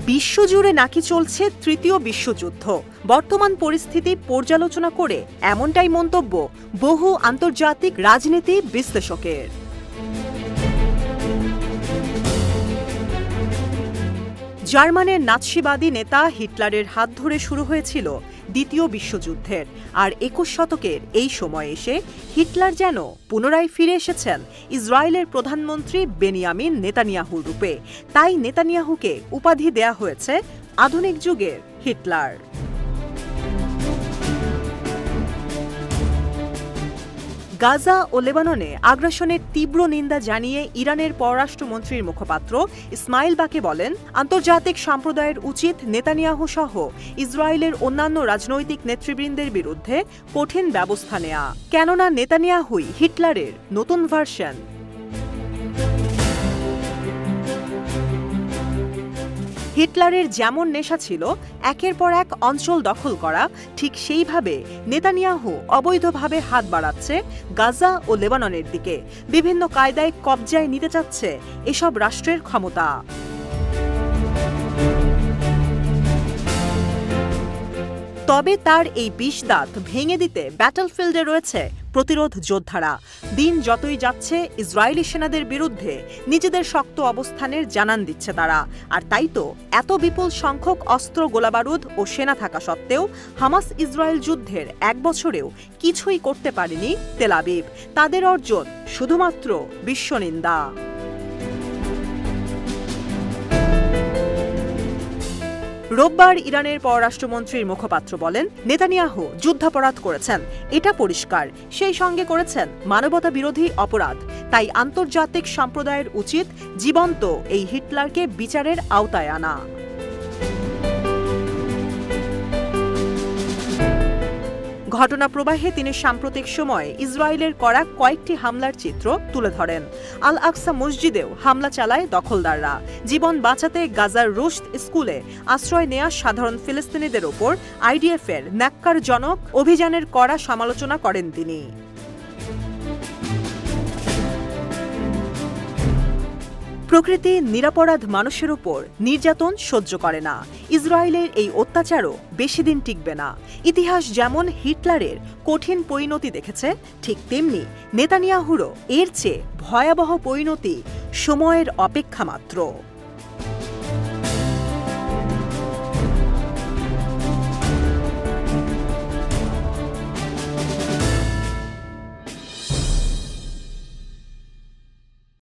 বিশ্বজুড়ে নাকি চলছে তৃতীয় বিশ্বযুদ্ধ। বর্তমান পরিস্থিতি পর্যালোচনা করে এমনটাই মন্তব্য বহু আন্তর্জাতিক রাজনীতি বিশ্লেষকের। জার্মানের নাৎসিবাদী নেতা হিটলারের হাত ধরে শুরু হয়েছিল দ্বিতীয় বিশ্বযুদ্ধের, আর ২১ শতকের এই সময় এসে হিটলার যেন পুনরায় ফিরে এসেছেন ইসরায়েলের প্রধানমন্ত্রী বেনিয়ামিন নেতানিয়াহুর রূপে। তাই নেতানিয়াহুকে উপাধি দেয়া হয়েছে আধুনিক যুগের হিটলার। গাজা ও লেবাননে আগ্রাসনের তীব্র নিন্দা জানিয়ে ইরানের পররাষ্ট্রমন্ত্রীর মুখপাত্র ইসমাইল বাকে বলেন, আন্তর্জাতিক সম্প্রদায়ের উচিত নেতানিয়াহু সহ ইসরায়েলের অন্যান্য রাজনৈতিক নেতৃবৃন্দের বিরুদ্ধে কঠিন ব্যবস্থা নেয়া, কেননা নেতানিয়াহুই হিটলারের নতুন ভার্সন। হিটলারের যেমন নেশা ছিল একের পর এক অঞ্চল দখল করা, ঠিক সেইভাবে নেতানিয়াহু অবৈধভাবে হাত বাড়াচ্ছে গাজা ও লেবাননের দিকে। বিভিন্ন কায়দায় কবজায় নিতে চাচ্ছে এসব রাষ্ট্রের ক্ষমতা। তবে তার এই বিষ দাঁত ভেঙে দিতে ব্যাটলফিল্ডে রয়েছে প্রতিরোধ যোদ্ধারা। দিন যতই যাচ্ছে ইসরায়েলি সেনাদের বিরুদ্ধে নিজেদের শক্ত অবস্থানের জানান দিচ্ছে তারা। আর তাই তো এত বিপুল সংখ্যক অস্ত্র, গোলাবারুদ ও সেনা থাকা সত্ত্বেও হামাস ইসরায়েল যুদ্ধের ১ বছরেও কিছুই করতে পারেনি তেল আবিব। তাদের অর্জন শুধুমাত্র বিশ্বনিন্দা। রোববার ইরানের পররাষ্ট্রমন্ত্রীর মুখপাত্র বলেন, নেতানিয়াহু যুদ্ধাপরাধ করেছেন, এটা পরিষ্কার। সেই সঙ্গে করেছেন মানবতা বিরোধী অপরাধ। তাই আন্তর্জাতিক সম্প্রদায়ের উচিত জীবন্ত এই হিটলারকে বিচারের আওতায় আনা। ঘটনা প্রবাহে তিনি সাম্প্রতিক সময়ে ইসরায়েলের করা কয়েকটি হামলার চিত্র তুলে ধরেন। আল আকসা মসজিদেও হামলা চালায় দখলদাররা। জীবন বাঁচাতে গাজার রুশদ স্কুলে আশ্রয় নেয়া সাধারণ ফিলিস্তিনিদের ওপর আইডিএফের ন্যাক্কারজনক অভিযানের কড়া সমালোচনা করেন তিনি। প্রকৃতি নিরপরাধ মানুষের উপর নির্যাতন সহ্য করে না। ইসরায়েলের এই অত্যাচারও বেশি দিন টিকবে না। ইতিহাস যেমন হিটলারের কঠিন পরিণতি দেখেছে, ঠিক তেমনি নেতানিয়াহুরও এর চেয়ে ভয়াবহ পরিণতি সময়ের অপেক্ষা মাত্র।